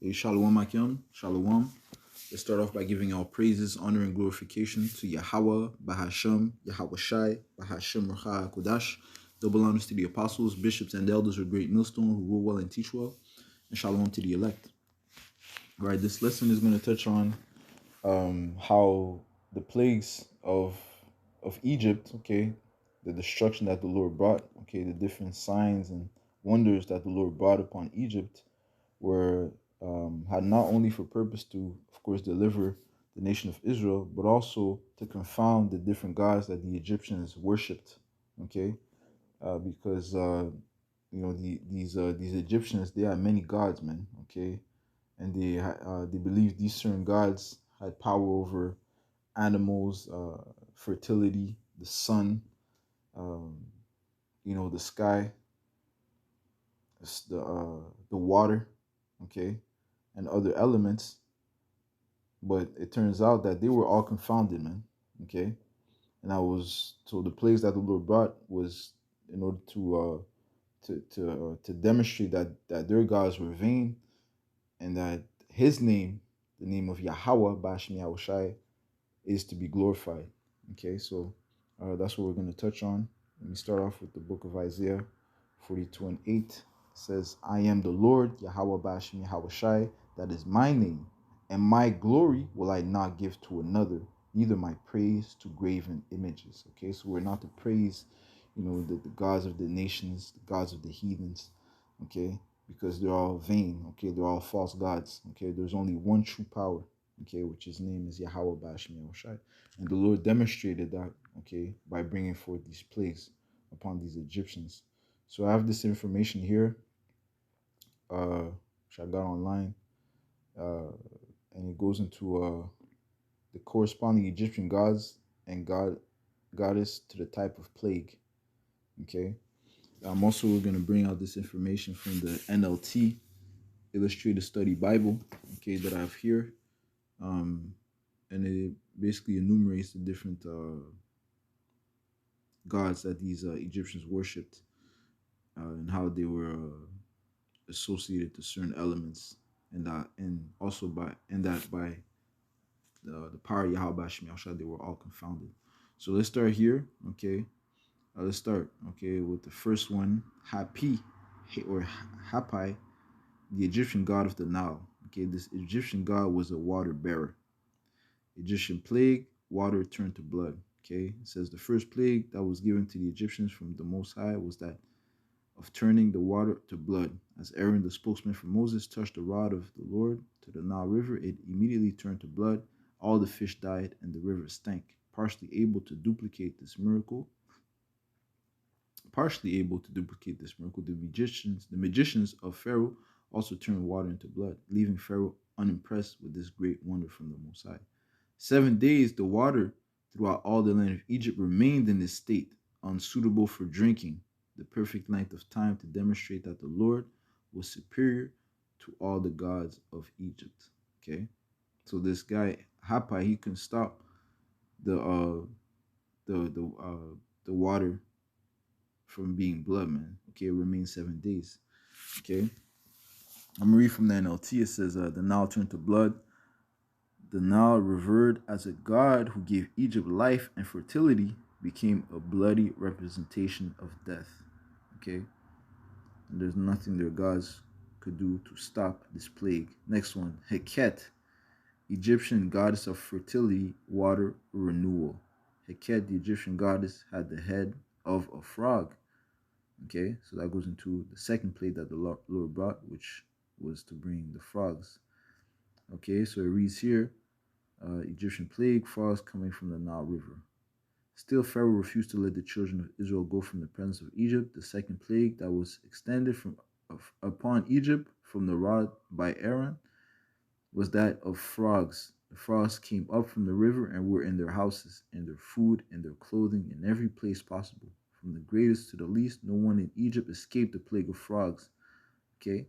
Hey, Shalom Akim, Shalom. Let's start off by giving all praises, honor, and glorification to Yahweh, Bahashem, Yahweh Shai, Bahashem Racha Kodash. Double honors to the apostles, bishops, and elders of Great Millstone who rule well and teach well. And Shalom to the elect. All right, this lesson is going to touch on how the plagues of Egypt, okay, the destruction that the Lord brought, okay, the different signs and wonders that the Lord brought upon Egypt were had not only for purpose to, of course, deliver the nation of Israel, but also to confound the different gods that the Egyptians worshipped. Okay, because these Egyptians, they had many gods, man. Okay, and they believed these certain gods had power over animals, fertility, the sun, um, the sky, the water, okay, and other elements. But it turns out that they were all confounded, man. Okay, and the plagues that the Lord brought was in order to demonstrate that their gods were vain, and that His name, the name of Yahweh, Bashem Yahushai, is to be glorified. Okay, so that's what we're going to touch on. Let me start off with the book of Isaiah 42 and 8. It says, I am the Lord, Yahweh Bashem Yahushai, that is my name, and my glory will I not give to another, neither my praise to graven images. Okay, so we're not to praise, the gods of the nations, the gods of the heathens, okay, because they're all vain, okay, they're all false gods, okay, there's only one true power, okay, which his name is Yahweh Bashem Yahushai. And the Lord demonstrated that, okay, by bringing forth these plagues upon these Egyptians. So I have this information here, which I got online, and it goes into the corresponding Egyptian gods and goddess to the type of plague. Okay. I'm also going to bring out this information from the NLT, Illustrated Study Bible, okay, that I have here. And it basically enumerates the different gods that these Egyptians worshipped, and how they were associated to certain elements, and also by the power of Yahweh Bashem Yahushua, they were all confounded. So let's start here, okay. Let's start, okay, with the first one, Hapi, or Hapai, the Egyptian god of the Nile. Okay, this Egyptian god was a water bearer. Egyptian plague, water turned to blood. Okay, it says the first plague that was given to the Egyptians from the Most High was that of turning the water to blood. As Aaron, the spokesman for Moses, touched the rod of the Lord to the Nile River, it immediately turned to blood. All the fish died, and the river stank. Partially able to duplicate this miracle, the magicians of Pharaoh also turned water into blood, leaving Pharaoh unimpressed with this great wonder from the Most High. 7 days the water throughout all the land of Egypt remained in this state, unsuitable for drinking, the perfect length of time to demonstrate that the Lord was superior to all the gods of Egypt. Okay, so this guy Hapai, he can stop the the water from being blood, man. Okay, it remains 7 days. Okay, I'm gonna read from the NLT. It says, the Nile turned to blood. The Nile, revered as a god who gave Egypt life and fertility, became a bloody representation of death. Okay, and there's nothing their gods could do to stop this plague. Next one, Heket, Egyptian goddess of fertility, water, renewal. Heket, the Egyptian goddess, had the head of a frog. Okay, so that goes into the second plague that the Lord brought, which was to bring the frogs. Okay, so it reads here, Egyptian plague, frogs coming from the Nile River. Still, Pharaoh refused to let the children of Israel go from the presence of Egypt. The second plague that was extended upon Egypt from the rod by Aaron was that of frogs. The frogs came up from the river and were in their houses, in their food, in their clothing, in every place possible. From the greatest to the least, no one in Egypt escaped the plague of frogs. Okay?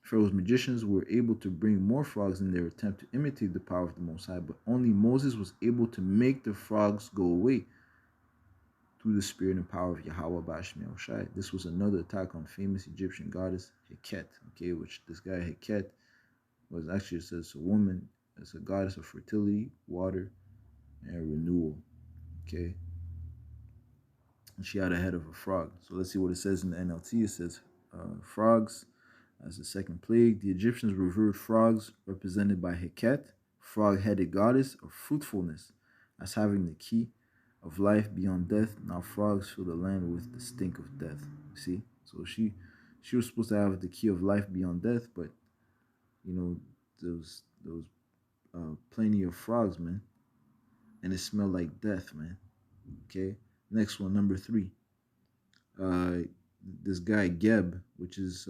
Pharaoh's magicians were able to bring more frogs in their attempt to imitate the power of the Most High, but only Moses was able to make the frogs go away through the spirit and power of Yahweh Bashem Yahushai. This was another attack on famous Egyptian goddess Heket, okay, which this guy Heket Was actually, it says a woman is a goddess of fertility, water, and renewal. Okay, and she had a head of a frog. So let's see what it says in the NLT. It says frogs as the second plague. The Egyptians revered frogs, represented by Heket, frog-headed goddess of fruitfulness, as having the key of life beyond death. Now frogs fill the land with the stink of death. You see, so she was supposed to have the key of life beyond death, but you know those plenty of frogs, man, and it smelled like death, man. Okay, next one, number 3. Uh, this guy Geb, which is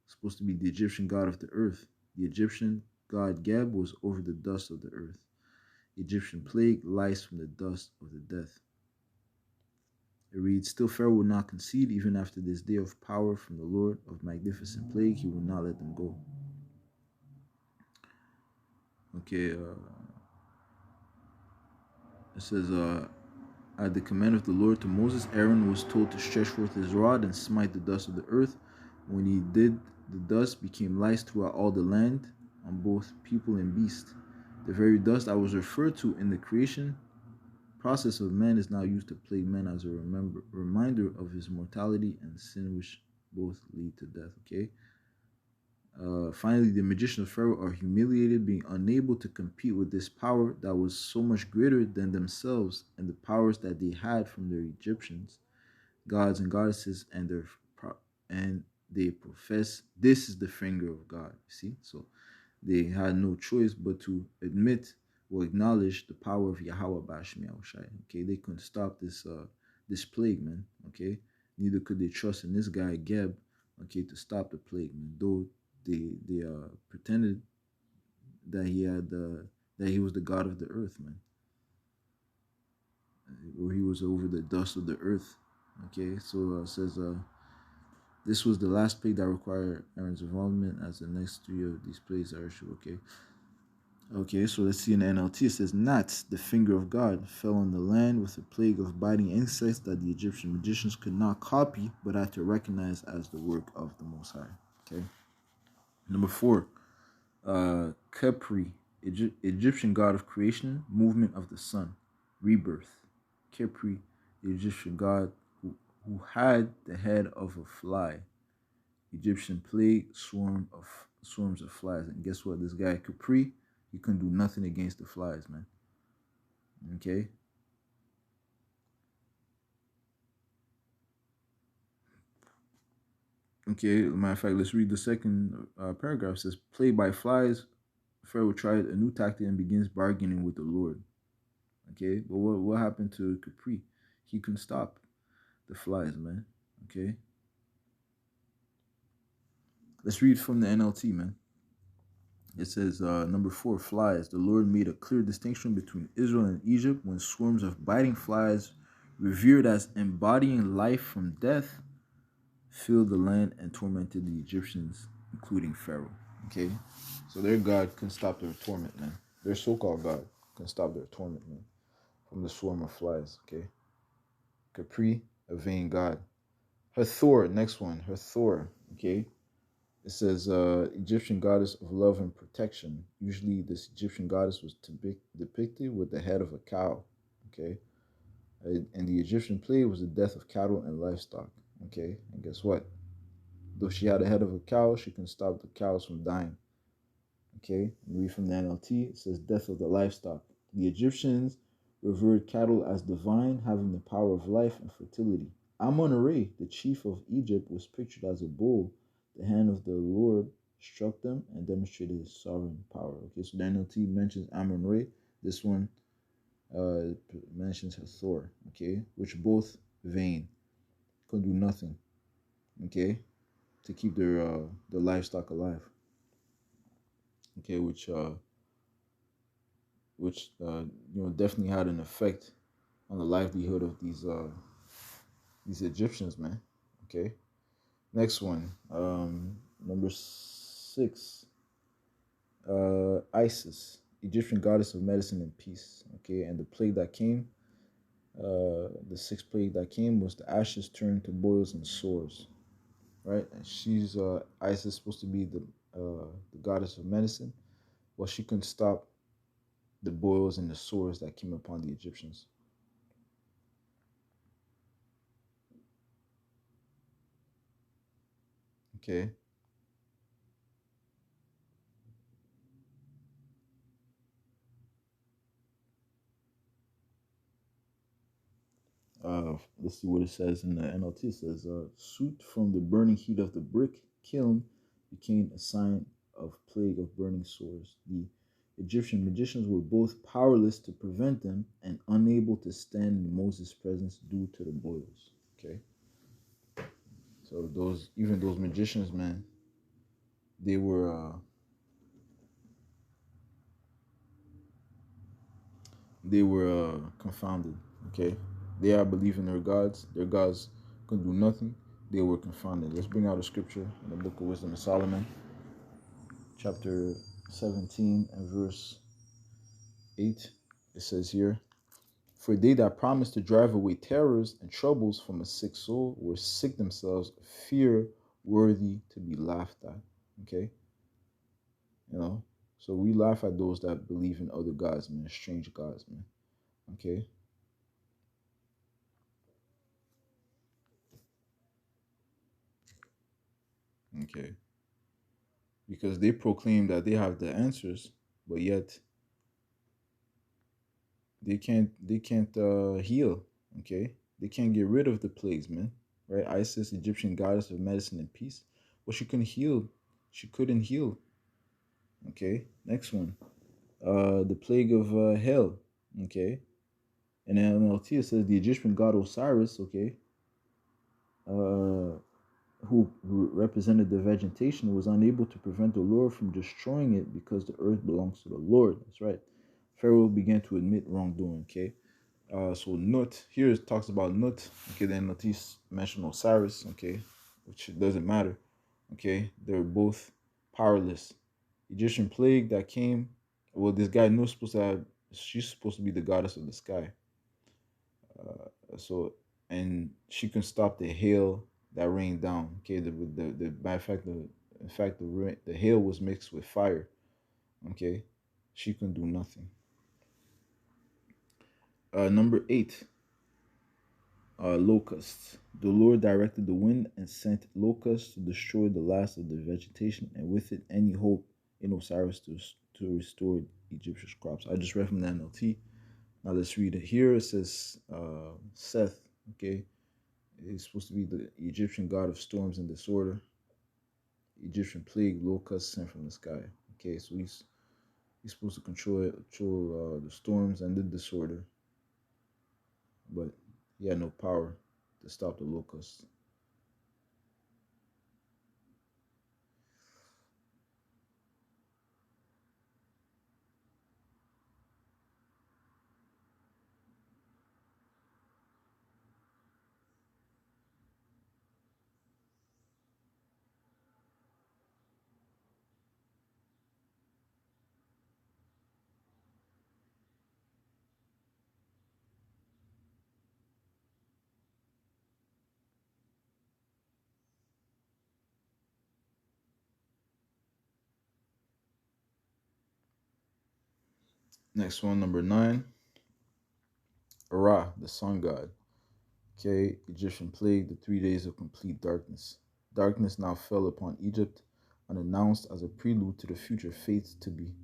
supposed to be the Egyptian god of the earth. The Egyptian god Geb was over the dust of the earth. Egyptian plague, lice from the dust of the death. It reads, still Pharaoh will not concede, even after this day of power from the Lord of magnificent plague, he will not let them go. Okay, it says, at the command of the Lord to Moses, Aaron was told to stretch forth his rod and smite the dust of the earth. When he did, the dust became lice throughout all the land, on both people and beast. The very dust that was referred to in the creation process of man is now used to plague men as a reminder of his mortality and sin, which both lead to death. Okay. Finally, the magicians of Pharaoh are humiliated, being unable to compete with this power that was so much greater than themselves and the powers that they had from their Egyptians, gods and goddesses, and they profess this is the finger of God. You see, so they had no choice but to admit or acknowledge the power of Yahweh Bashmi Yahushai. Okay, they couldn't stop this plague, man. Okay, neither could they trust in this guy Geb, okay, to stop the plague, man. Though they pretended that he was the god of the earth, man, or he was over the dust of the earth. Okay, so it says this was the last plague that required Aaron's involvement, as the next 3 of these plagues are issued. Okay, so let's see in the NLT. It says, gnats, the finger of God, fell on the land with a plague of biting insects that the Egyptian magicians could not copy, but had to recognize as the work of the Most High. Okay. Number 4, Khepri, Egyptian god of creation, movement of the sun, rebirth. Khepri, the Egyptian god who had the head of a fly. Egyptian plague, swarms of flies. And guess what? This guy Khepri, he couldn't do nothing against the flies, man. Okay. Okay, matter of fact, let's read the second paragraph. It says, plagued by flies, Pharaoh tried a new tactic and begins bargaining with the Lord. Okay, but what happened to Khepri? He couldn't stop the flies, man. Okay. Let's read from the NLT, man. It says, number 4, flies. The Lord made a clear distinction between Israel and Egypt when swarms of biting flies, revered as embodying life from death, filled the land and tormented the Egyptians, including Pharaoh. Okay? So their God can stop their torment, man. Their so-called God can stop their torment, man, from the swarm of flies. Okay? Capri, a vain God. Hathor, next one. Hathor. Okay? It says Egyptian goddess of love and protection. Usually this Egyptian goddess was depicted with the head of a cow. Okay? And the Egyptian plague was the death of cattle and livestock. Okay? And guess what? Though she had the head of a cow, she can stop the cows from dying. Okay? And read from the NLT. It says death of the livestock. The Egyptians revered cattle as divine, having the power of life and fertility. Amun-Ra, the chief of Egypt, was pictured as a bull. The hand of the Lord struck them and demonstrated his sovereign power. Okay, so the NLT mentions Amun-Ra. This one mentions Hathor. Okay, which both vain, could do nothing. Okay, to keep their livestock alive. Okay, which definitely had an effect on the livelihood of these Egyptians, man. Okay. Next one, number 6, Isis, Egyptian goddess of medicine and peace. Okay, and the plague that came, the 6th plague that came was the ashes turned to boils and sores, right? And she's Isis supposed to be the the goddess of medicine. Well, she couldn't stop the boils and the sores that came upon the Egyptians. Okay. Let's see what it says in the NLT. It says, "Soot from the burning heat of the brick kiln became a sign of plague of burning sores. The Egyptian magicians were both powerless to prevent them and unable to stand in Moses' presence due to the boils." Okay, so those magicians, man, they were confounded. Okay, they are believing their gods. Their gods could do nothing. They were confounded. Let's bring out a scripture in the book of Wisdom of Solomon, chapter 17 and verse 8. It says here, "For they that promised to drive away terrors and troubles from a sick soul were sick themselves, fear worthy to be laughed at." Okay, you know, so we laugh at those that believe in other gods, man, strange gods, man. Okay, okay, because they proclaim that they have the answers, but yet they can't heal. Okay, they can't get rid of the plagues, man. Right? Isis, Egyptian goddess of medicine and peace. Well, she couldn't heal. She couldn't heal. Okay, next one. The plague of hell. Okay, and then NLT it says the Egyptian god Osiris. Okay, uh, who represented the vegetation, was unable to prevent the Lord from destroying it because the earth belongs to the Lord. That's right. Pharaoh began to admit wrongdoing. Okay, so Nut here it talks about Nut. Okay, then Notice mentioned Osiris. Okay, which it doesn't matter. Okay, they're both powerless. Egyptian plague that came. Well, this guy Nut supposed to have. She's supposed to be the goddess of the sky. So and she can stop the hail that rained down. Okay, the by fact the in fact the hail was mixed with fire. Okay, she can do nothing. Number 8, locusts. The Lord directed the wind and sent locusts to destroy the last of the vegetation, and with it any hope in Osiris to restore Egyptian crops. I just read from the NLT. Now let's read it here. It says Seth. Okay, he's supposed to be the Egyptian god of storms and disorder. Egyptian plague, locusts sent from the sky. Okay, so he's supposed to control the storms and the disorder, but he had no power to stop the locusts. Next one, number 9, Ra, the sun god. Okay, Egyptian plague, the 3 days of complete darkness. Darkness now fell upon Egypt, unannounced as a prelude to the future fate to be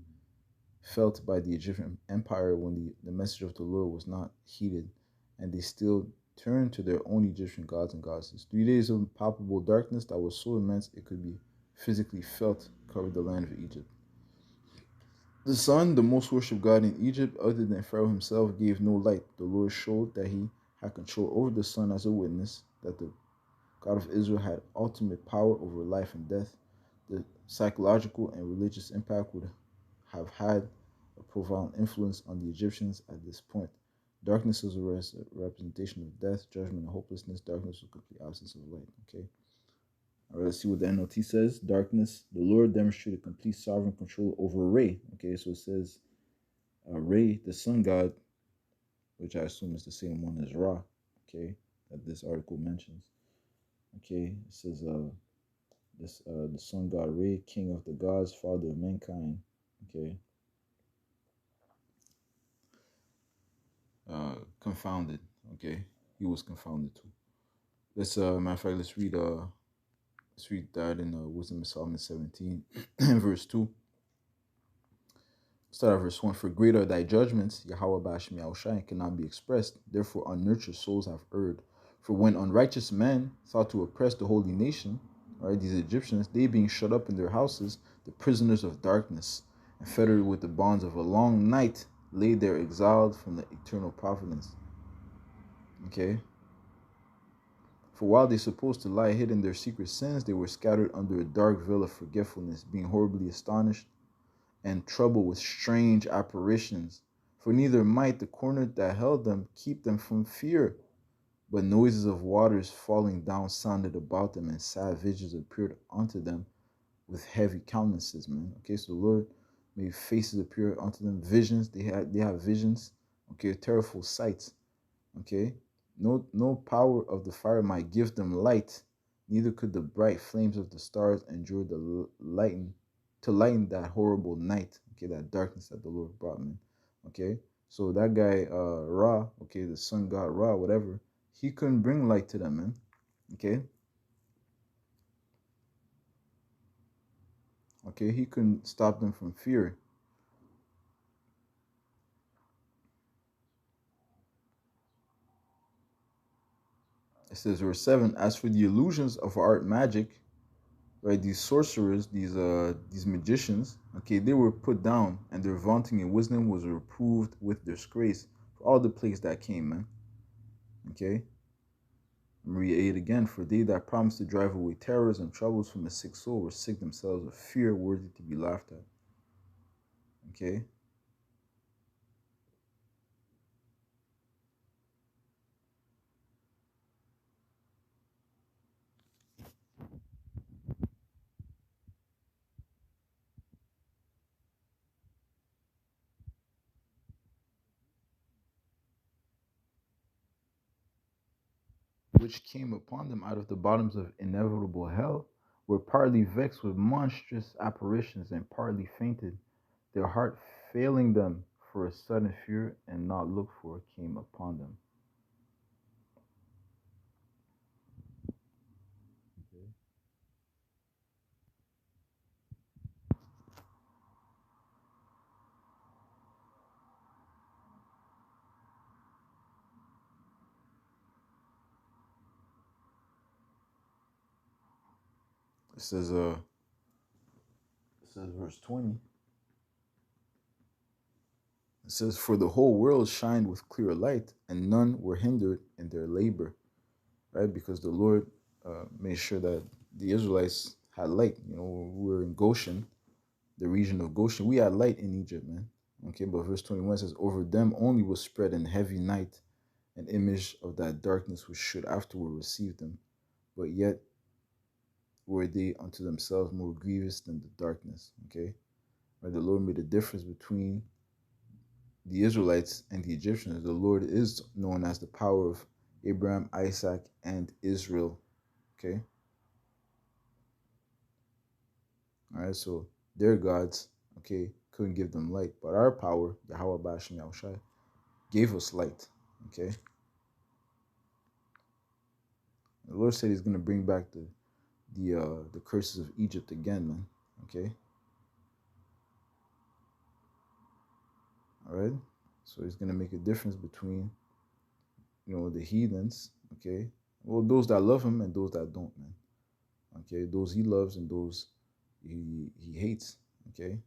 felt by the Egyptian empire when the message of the Lord was not heeded, and they still turned to their own Egyptian gods and goddesses. 3 days of palpable darkness that was so immense it could be physically felt covered the land of Egypt. The sun, the most worshipped god in Egypt, other than Pharaoh himself, gave no light. The Lord showed that he had control over the sun as a witness that the God of Israel had ultimate power over life and death. The psychological and religious impact would have had a profound influence on the Egyptians at this point. Darkness is a representation of death, judgment, and hopelessness. Darkness is a complete absence of light. Okay. All right, let's see what the NLT says. Darkness. The Lord demonstrated complete sovereign control over Ray. Okay, so it says Ray, the sun god, which I assume is the same one as Ra. Okay, that this article mentions. Okay, it says This the sun god Re, king of the gods, father of mankind. Okay. Confounded. Okay. He was confounded too. Let's matter of fact, let's read that in Wisdom of Solomon 17 verse 2. Start at verse 1. For great are thy judgments, Yahweh Bashmi Shai, cannot be expressed. Therefore, unnurtured souls have erred. For when unrighteous men thought to oppress the holy nation, right, these Egyptians, they being shut up in their houses, the prisoners of darkness, and fettered with the bonds of a long night, lay there exiled from the eternal providence. Okay? For while they supposed to lie hid in their secret sins, they were scattered under a dark veil of forgetfulness, being horribly astonished and troubled with strange apparitions. For neither might the corner that held them keep them from fear, but noises of waters falling down sounded about them, and sad visions appeared unto them with heavy countenances, man. Okay, so the Lord made faces appear unto them, visions. They have visions, okay, terrible sights. Okay, no power of the fire might give them light, neither could the bright flames of the stars endure the lighten to lighten that horrible night. Okay, that darkness that the Lord brought, man. Okay, so that guy Ra, okay, the sun god Ra, whatever, he couldn't bring light to them, man. Okay, okay, he couldn't stop them from fear. It says verse 7, as for the illusions of art magic, right, these sorcerers, these magicians, okay, they were put down, and their vaunting in wisdom was reproved with disgrace for all the plagues that came, man. Okay, Maria 8 again, for they that promised to drive away terrors and troubles from a sick soul were sick themselves of fear worthy to be laughed at. Okay, which came upon them out of the bottoms of inevitable hell, were partly vexed with monstrous apparitions and partly fainted, their heart failing them for a sudden fear and not looked for came upon them. Okay. It says it says verse 20. It says, for the whole world shined with clear light, and none were hindered in their labor. Right? Because the Lord made sure that the Israelites had light. You know, we were in Goshen, the region of Goshen. We had light in Egypt, man. Okay, but verse 21 says, over them only was spread in heavy night an image of that darkness which should afterward receive them. But yet were they unto themselves more grievous than the darkness. Okay? Right? The Lord made a difference between the Israelites and the Egyptians. The Lord is known as the power of Abraham, Isaac, and Israel. Okay? All right, so their gods, okay, couldn't give them light, but our power, Yahweh Bashim Yahushai, gave us light. Okay? The Lord said He's gonna bring back the curses of Egypt again, man. Okay? All right? So He's gonna make a difference between, you know, the heathens, okay? Well, those that love Him and those that don't, man. Okay, those He loves and those He hates. Okay.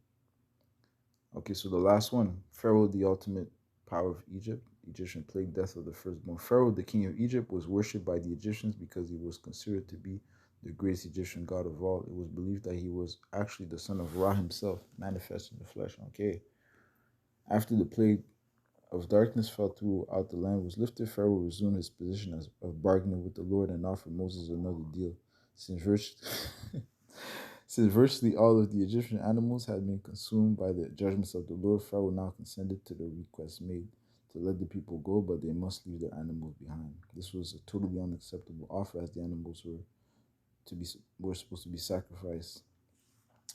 Okay, so the last one, Pharaoh, the ultimate power of Egypt, Egyptian plague, death of the firstborn. Pharaoh, the king of Egypt, was worshipped by the Egyptians because he was considered to be the greatest Egyptian god of all. It was believed that he was actually the son of Ra himself, manifest in the flesh. Okay. After the plague of darkness fell throughout the land was lifted, Pharaoh resumed his position of bargaining with the Lord and offered Moses another deal. Since virtually, since virtually all of the Egyptian animals had been consumed by the judgments of the Lord, Pharaoh now consented to the request made to let the people go, but they must leave their animals behind. This was a totally unacceptable offer, as the animals were to be were supposed to be sacrificed.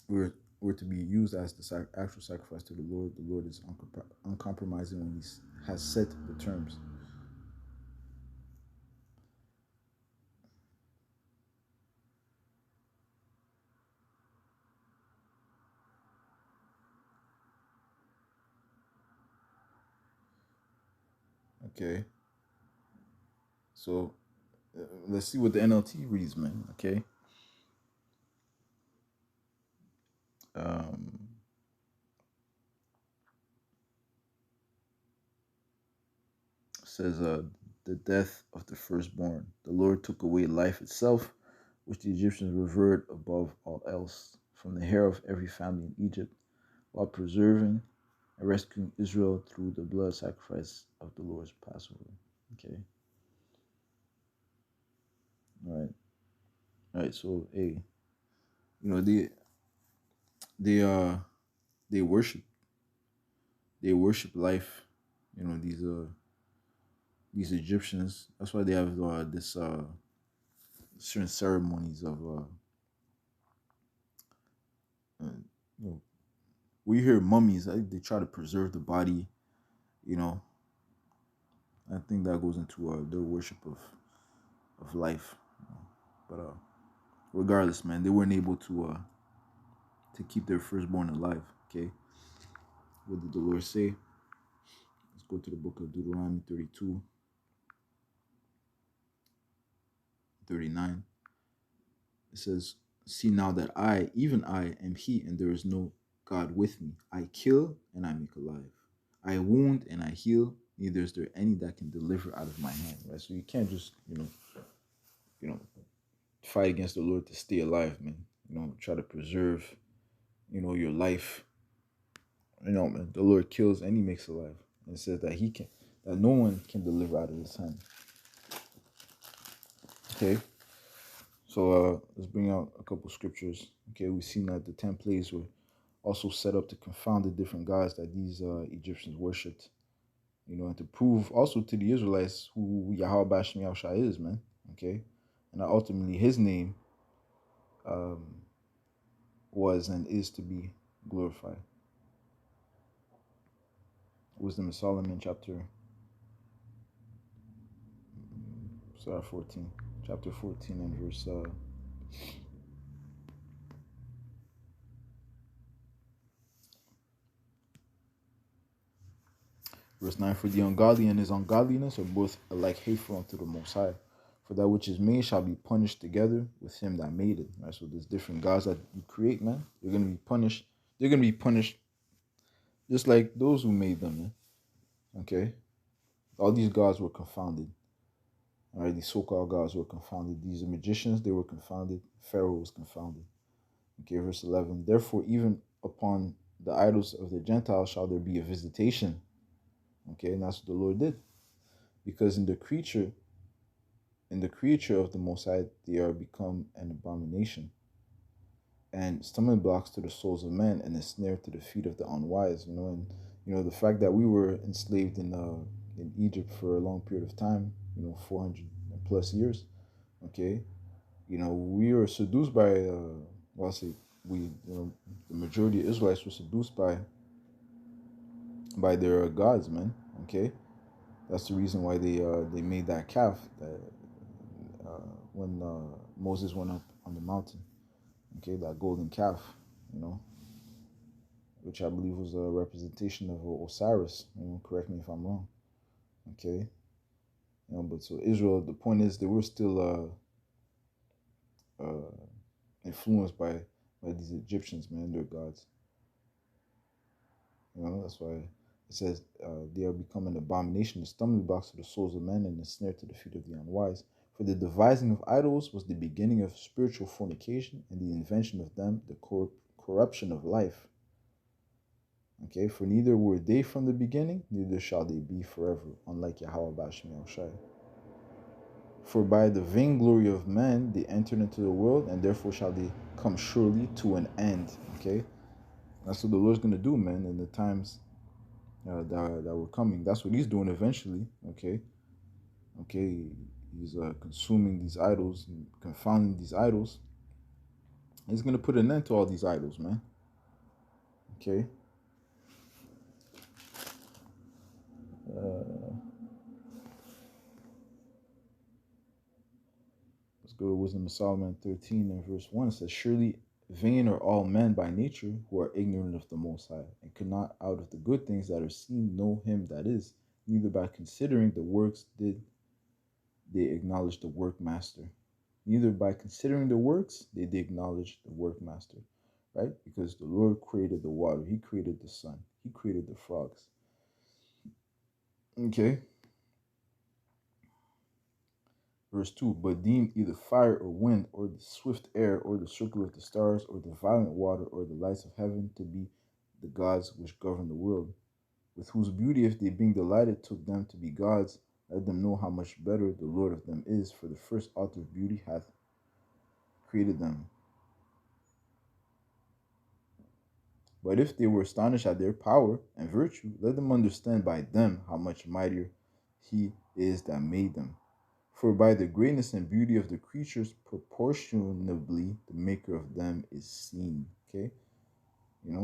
Were to be used as the actual sacrifice to the Lord. The Lord is uncompromising when He has set the terms. Okay, so let's see what the NLT reads, man. Okay, um, says the death of the firstborn. The Lord took away life itself, which the Egyptians revered above all else, from the hair of every family in Egypt, while preserving and rescuing Israel through the blood sacrifice of the Lord's Passover. Okay, all right, all right. So, hey, you know they uh they worship life. You know these Egyptians. That's why they have this certain ceremonies of you know, we hear mummies. I think they try to preserve the body. You know, I think that goes into their worship of life. You know. But regardless, man, they weren't able to keep their firstborn alive. Okay, what did the Lord say? Let's go to the book of Deuteronomy 32, 39. It says, "See now that I, even I, am He, and there is no God with me. I kill and I make alive. I wound and I heal. Neither is there any that can deliver out of my hand." Right. So you can't just you know fight against the Lord to stay alive, man. You know, try to preserve your life. You know, man. The Lord kills and He makes alive, and says that no one can deliver out of His hand. Okay. So let's bring out a couple scriptures. Okay, we've seen that the 10 plagues were also set up to confound the different gods that these Egyptians worshipped. You know, and to prove also to the Israelites who Yahweh Bashem Yahushua is, man. Okay, and that ultimately His name um, was and is to be glorified. Wisdom of Solomon, chapter 14, chapter 14 and verse 9, "For the ungodly and his ungodliness are both alike hateful unto the Most High. For that which is made shall be punished together with him that made it." Right? So there's different gods that you create, man. They're going to be punished. They're going to be punished just like those who made them, man. Okay? All these gods were confounded. All right? These so-called gods were confounded. These magicians, they were confounded. Pharaoh was confounded. Okay, verse 11. "Therefore, even upon the idols of the Gentiles shall there be a visitation." Okay, and that's what the Lord did. Because in the creature of the Most High, they are become an abomination and stumbling blocks to the souls of men and a snare to the feet of the unwise. And the fact that we were enslaved in Egypt for a long period of time, 400 plus years. Okay, we were seduced by well, I say we, the majority of Israelites were seduced by their gods, man. Okay, that's the reason why they made that calf that when Moses went up on the mountain. Okay, that golden calf, you know, which I believe was a representation of Osiris. Correct me if I'm wrong. Okay, but so Israel. The point is, they were still influenced by these Egyptians, man, their gods. That's why it says they are become an abomination, a stumbling blocks to the souls of men, and a snare to the feet of the unwise. For the devising of idols was the beginning of spiritual fornication, and the invention of them the corruption of life. Okay, for neither were they from the beginning, neither shall they be forever, unlike Yahweh Bashem Yahushai. For by the vainglory of men they entered into the world, and therefore shall they come surely to an end. Okay, that's what the Lord's gonna do, man, in the times that were coming. That's what He's doing eventually. Okay. he's consuming these idols and confounding these idols. He's gonna put an end to all these idols, man. Okay. Uh, let's go to Wisdom of Solomon 13 and verse 1. It says, surely vain are all men by nature who are ignorant of the Most High, and cannot out of the good things that are seen know him that is, neither by considering the works did they acknowledge the workmaster. Neither by considering the works did they acknowledge the workmaster. Right? Because the Lord created the water, he created the sun, he created the frogs. Okay. Verse 2, but deemed either fire or wind, or the swift air, or the circle of the stars, or the violent water, or the lights of heaven to be the gods which govern the world, with whose beauty if they being delighted took them to be gods, let them know how much better the Lord of them is, for the first author of beauty hath created them. But if they were astonished at their power and virtue, let them understand by them how much mightier he is that made them. For by the greatness and beauty of the creatures, proportionably the maker of them is seen. Okay?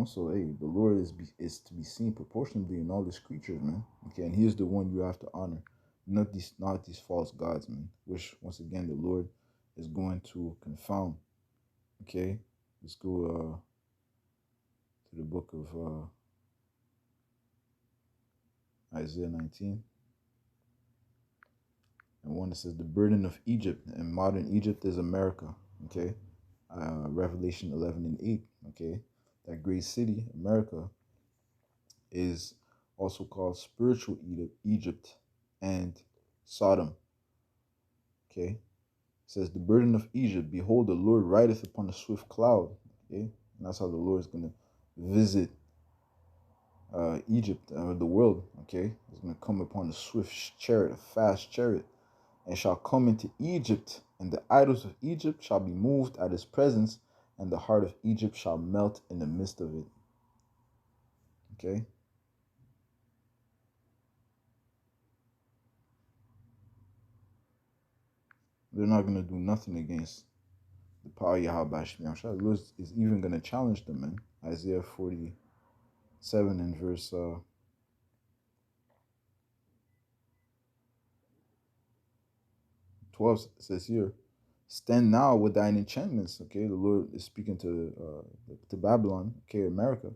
So hey, the Lord is to be seen proportionably in all these creatures, man. Okay, and he is the one you have to honor. Not these false gods, man. Which once again the Lord is going to confound. Okay? Let's go to the book of Isaiah 19. And one that says the burden of Egypt, and modern Egypt is America. Okay? Revelation 11 and 8. Okay? That great city, America, is also called spiritual Egypt and Sodom. Okay? It says the burden of Egypt, behold, the Lord rideth upon a swift cloud. Okay? And that's how the Lord is going to visit Egypt, the world. Okay? He's going to come upon a swift chariot, a fast chariot, and shall come into Egypt, and the idols of Egypt shall be moved at his presence, and the heart of Egypt shall melt in the midst of it. Okay? They're not going to do nothing against the power of Yahweh Shem. The Lord is even going to challenge them, man. Isaiah 47 and verse 12 says here, stand now with thine enchantments. Okay, the Lord is speaking to Babylon, okay, America.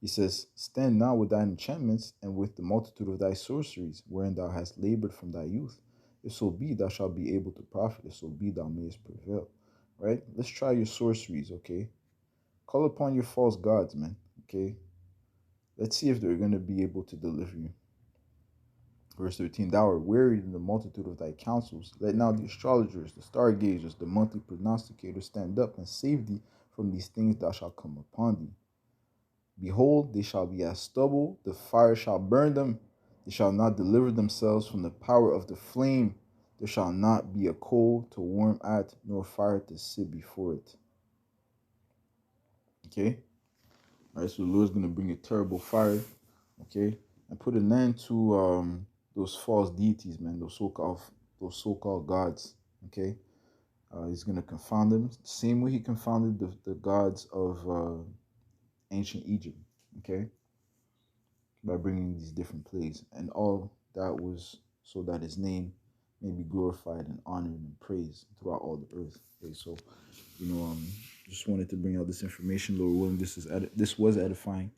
He says, stand now with thine enchantments and with the multitude of thy sorceries, wherein thou hast labored from thy youth. If so be thou shalt be able to profit, if so be thou mayest prevail. Right? Let's try your sorceries, okay? Call upon your false gods, man, okay? Let's see if they're going to be able to deliver you. Verse 13, thou art wearied in the multitude of thy counsels. Let now the astrologers, the stargazers, the monthly prognosticators stand up and save thee from these things that shall come upon thee. Behold, they shall be as stubble, the fire shall burn them. They shall not deliver themselves from the power of the flame. There shall not be a coal to warm at, nor fire to sit before it. Okay? All right, so the Lord's going to bring a terrible fire, okay, and put an end to those false deities, man, those so-called gods, okay. He's going to confound them, same way he confounded the gods of ancient Egypt, okay, by bringing these different plagues, and all that was so that his name may be glorified and honored and praised throughout all the earth. Okay, so just wanted to bring out this information, Lord willing. This was edifying.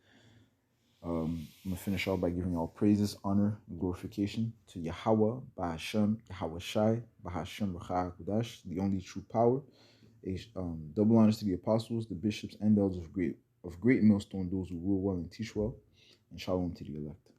I'm gonna finish off by giving all praises, honor, and glorification to Yahweh, Bahashem, Yahweh Shai, Bahashem, Kudash, the only true power. Double honors to the apostles, the bishops, and elders of great millstone, those who rule well and teach well, and shalom to the elect.